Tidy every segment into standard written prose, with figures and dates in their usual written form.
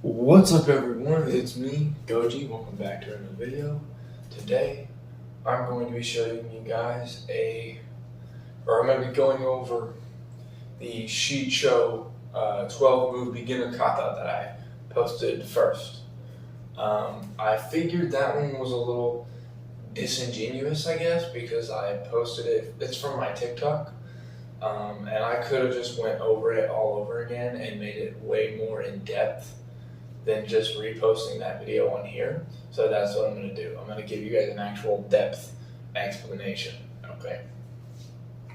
What's up everyone, it's me, Goji. Welcome back to another video. Today, I'm going to be showing you guys I'm going to be going over the Shii Cho 12 move beginner kata that I posted first. I figured that one was a little disingenuous, I guess, because I posted it, it's from my TikTok, and I could have just went over it all over again and made it way more in depth than just reposting that video on here. So that's what I'm going to do. I'm going to give you guys an actual depth explanation, okay?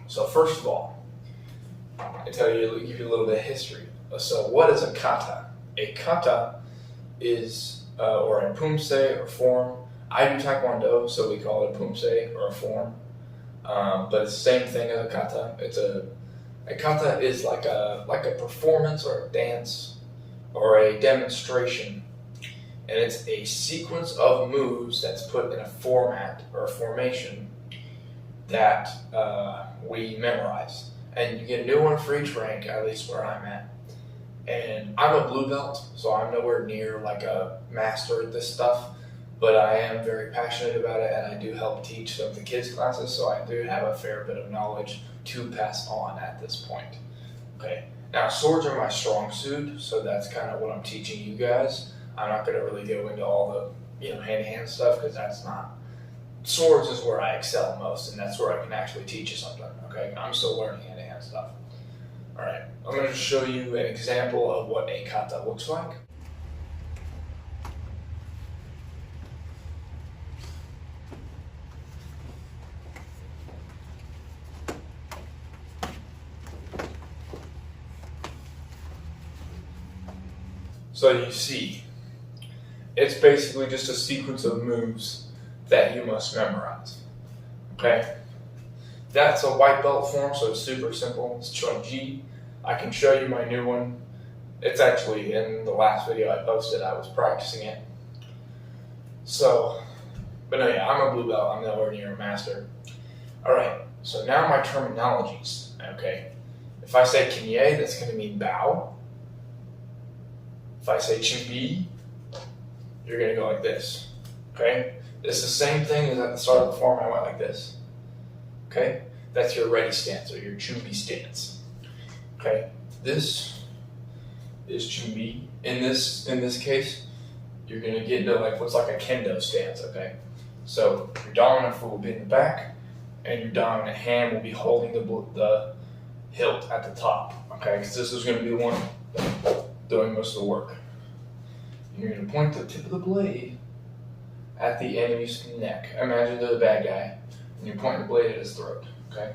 So first of all, give you a little bit of history. So what is a kata? A kata is, or a pumse or form. I do Taekwondo, so we call it a pumse or a form. But it's the same thing as a kata. A kata is like a performance or a dance or a demonstration, and it's a sequence of moves that's put in a format or a formation that we memorize. And you get a new one for each rank, at least where I'm at. And I'm a blue belt, so I'm nowhere near like a master at this stuff, but I am very passionate about it, and I do help teach some of the kids' classes, so I do have a fair bit of knowledge to pass on at this point. Okay. Now, swords are my strong suit, so that's kind of what I'm teaching you guys. I'm not going to really go into all the hand-to-hand stuff, because that's not... Swords is where I excel most, and that's where I can actually teach you something, okay? I'm still learning hand-to-hand stuff. Alright, I'm going to show you an example of what a kata looks like. So you see, it's basically just a sequence of moves that you must memorize, okay? That's a white belt form, so it's super simple. It's Chun-Ji. I can show you my new one. It's actually in the last video I posted. I was practicing it. So, but no, yeah, I'm a blue belt. I'm nowhere near a master. All right, so now my terminologies, okay? If I say Kinye, that's going to mean bow. If I say Chimbi, you're going to go like this, okay? It's the same thing as at the start of the form. I went like this, okay? That's your ready stance or your Chumbi stance, okay? This is Chumbi. In this case, you're going to get into like what's like a kendo stance, okay? So your dominant foot will be in the back, and your dominant hand will be holding the hilt at the top, okay? Because this is going to be the one doing most of the work. And you're going to point the tip of the blade at the enemy's neck. Imagine they're the bad guy, and you're pointing the blade at his throat, okay?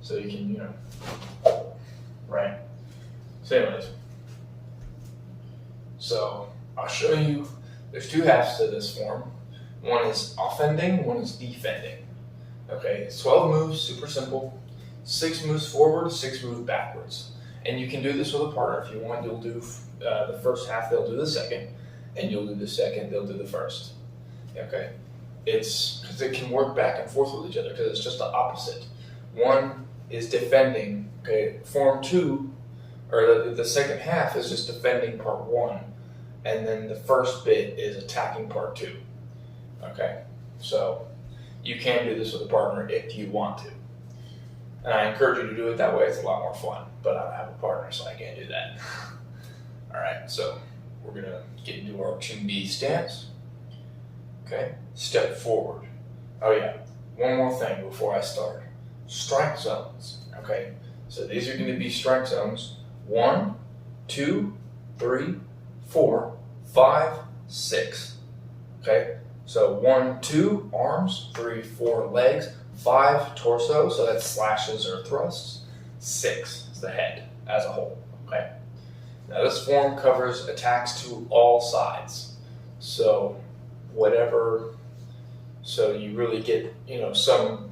So you can, right? So anyways, so I'll show you, there's two halves to this form. One is offending, one is defending. Okay, it's 12 moves, super simple. 6 moves forward, 6 moves backwards. And you can do this with a partner if you want. You'll do the first half, they'll do the second, and you'll do the second, they'll do the first. Okay? It's because it can work back and forth with each other because it's just the opposite. One is defending, okay? Form 2, or the second half is just defending part 1, and then the first bit is attacking part 2. Okay? So you can do this with a partner if you want to. And I encourage you to do it that way. It's a lot more fun, but I don't have a partner, so I can't do that. All right, so we're gonna get into our 2B stance. Okay, step forward. Oh yeah, one more thing before I start. Strike zones, okay? So these are gonna be strike zones. 1, 2, 3, 4, 5, 6, okay? So 1, 2, arms, 3, 4, legs, 5, torso, so that's slashes or thrusts. 6 is the head as a whole, okay? Now this form covers attacks to all sides. So so you really get, some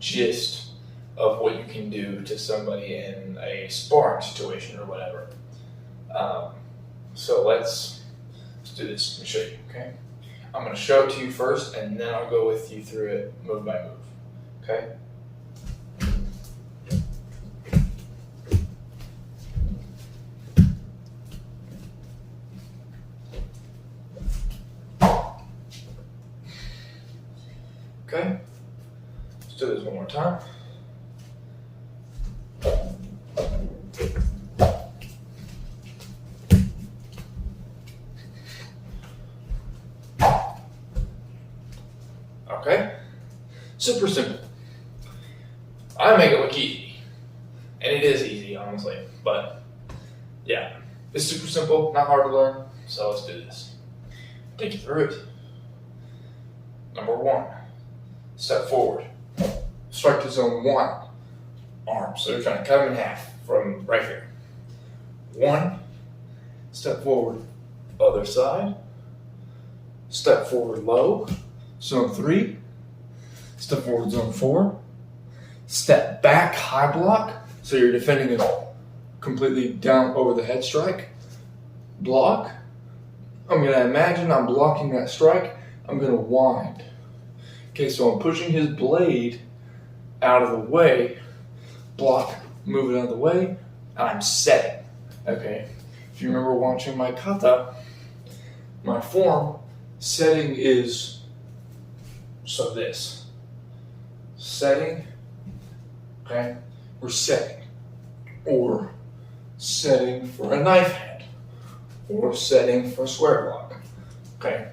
gist of what you can do to somebody in a sparring situation or whatever. So let's do this. Let me show you, okay? I'm gonna show it to you first, and then I'll go with you through it move by move. Okay? Okay? Let's do this one more time. Okay? Super simple. I make it look easy. And it is easy, honestly. But, yeah. It's super simple, not hard to learn. So let's do this. Take you through it. Number 1. Step forward. Strike to zone 1. Arm. So you're trying to cut them in half from right here. 1. Step forward. Other side. Step forward low. Zone 3. Step forward zone 4. Step back high block. So you're defending it completely down over the head strike. Block. I'm going to imagine I'm blocking that strike. I'm going to wind. Okay, so I'm pushing his blade out of the way. Block, move it out of the way, and I'm setting. Okay, if you remember watching my kata, my form, setting is so this. Setting, okay, we're setting. Or setting for a knife hand. Or setting for a square block. Okay,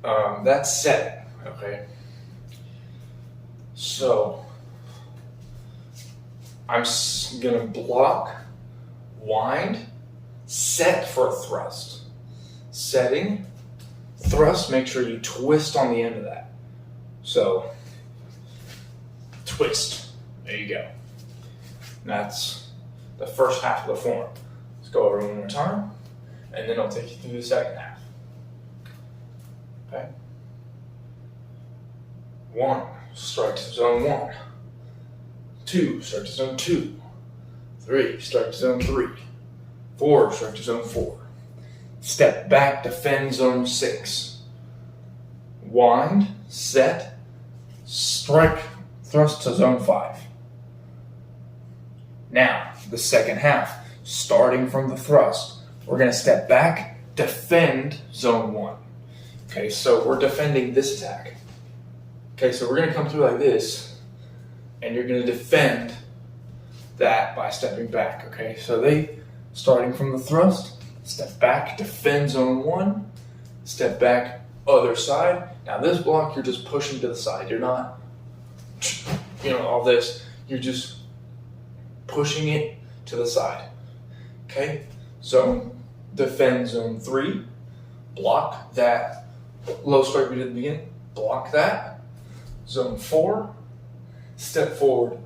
that's setting. Okay, so I'm gonna block, wind, set for a thrust. Setting, thrust, make sure you twist on the end of that. So, twist. There you go. That's the first half of the form. Let's go over it one more time, and then I'll take you through the second half. Okay? 1, strike to zone 1. 2, strike to zone 2. 3, strike to zone 3. 4, strike to zone 4. Step back, defend zone 6. Wind, set, strike, thrust to zone 5. Now, the second half, starting from the thrust, we're going to step back, defend zone 1. Okay, so we're defending this attack. Okay, so we're going to come through like this, and you're going to defend that by stepping back. Okay, so starting from the thrust, step back, defend zone 1, step back, other side. Now this block, you're just pushing to the side. You're not, all this. You're just pushing it to the side. Okay, so defend zone 3, block that low strike we did at the beginning, block that. Zone 4, step forward,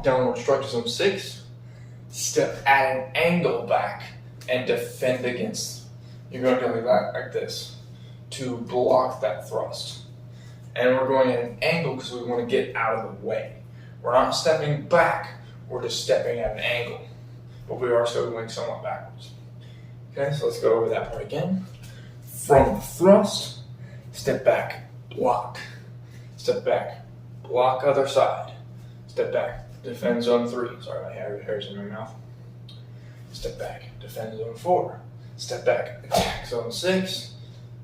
downward strike to zone 6, step at an angle back and defend against. You're going to go like this to block that thrust. And we're going at an angle because we want to get out of the way. We're not stepping back, we're just stepping at an angle. But we are still going somewhat backwards. Okay, so let's go over that part again. From the thrust, step back, block. Step back, block other side. Step back, defend zone 3. Sorry, my hair's in my mouth. Step back, defend zone 4. Step back, attack zone 6.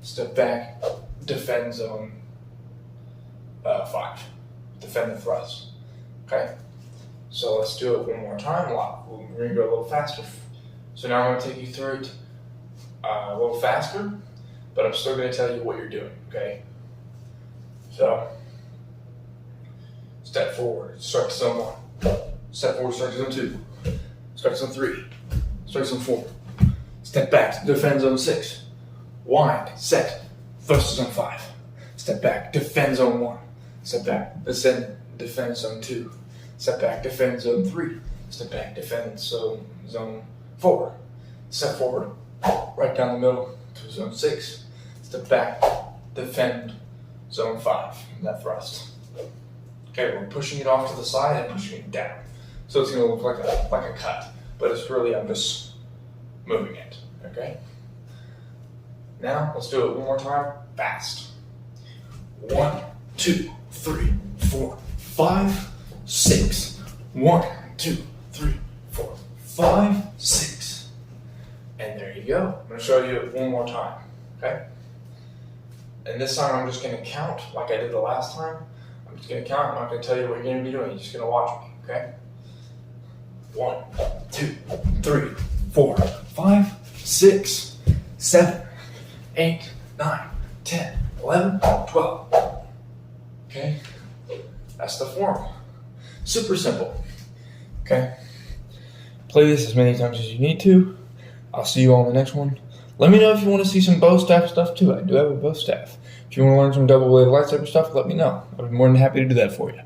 Step back, defend zone 5. Defend the thrust. Okay? So let's do it one more time. We're going to go a little faster. So now I'm going to take you through it a little faster, but I'm still going to tell you what you're doing. Okay? So, step forward, strike to zone 1. Step forward, strike to zone 2. Strike to zone 3. Strike to zone 4. Step back, defend zone 6. Wind, set, thrust to zone 5. Step back, defend zone 1. Step back, defend zone 2. Step back, defend zone 3. Step back, defend zone 4. Step forward, right down the middle to zone 6. Step back, defend zone 5, that thrust. Okay, we're pushing it off to the side and pushing it down. So it's going to look like a cut, but it's really, I'm just moving it, okay? Now, let's do it one more time, fast. 1, 2, 3, 4, 5, 6. 1, 2, 3, 4, 5, 6. And there you go. I'm going to show you it one more time, okay? And this time I'm just going to count like I did the last time. I'm just going to count. I'm not going to tell you what you're going to be doing. You're just going to watch me, okay? 1, 2, 3, 4, 5, 6, 7, 8, 9, 10, 11, 12. Okay? That's the form. Super simple. Okay? Play this as many times as you need to. I'll see you all in the next one. Let me know if you want to see some bow staff stuff too. I do have a bow staff. If you want to learn some double-bladed lightsaber stuff, let me know. I'd be more than happy to do that for you.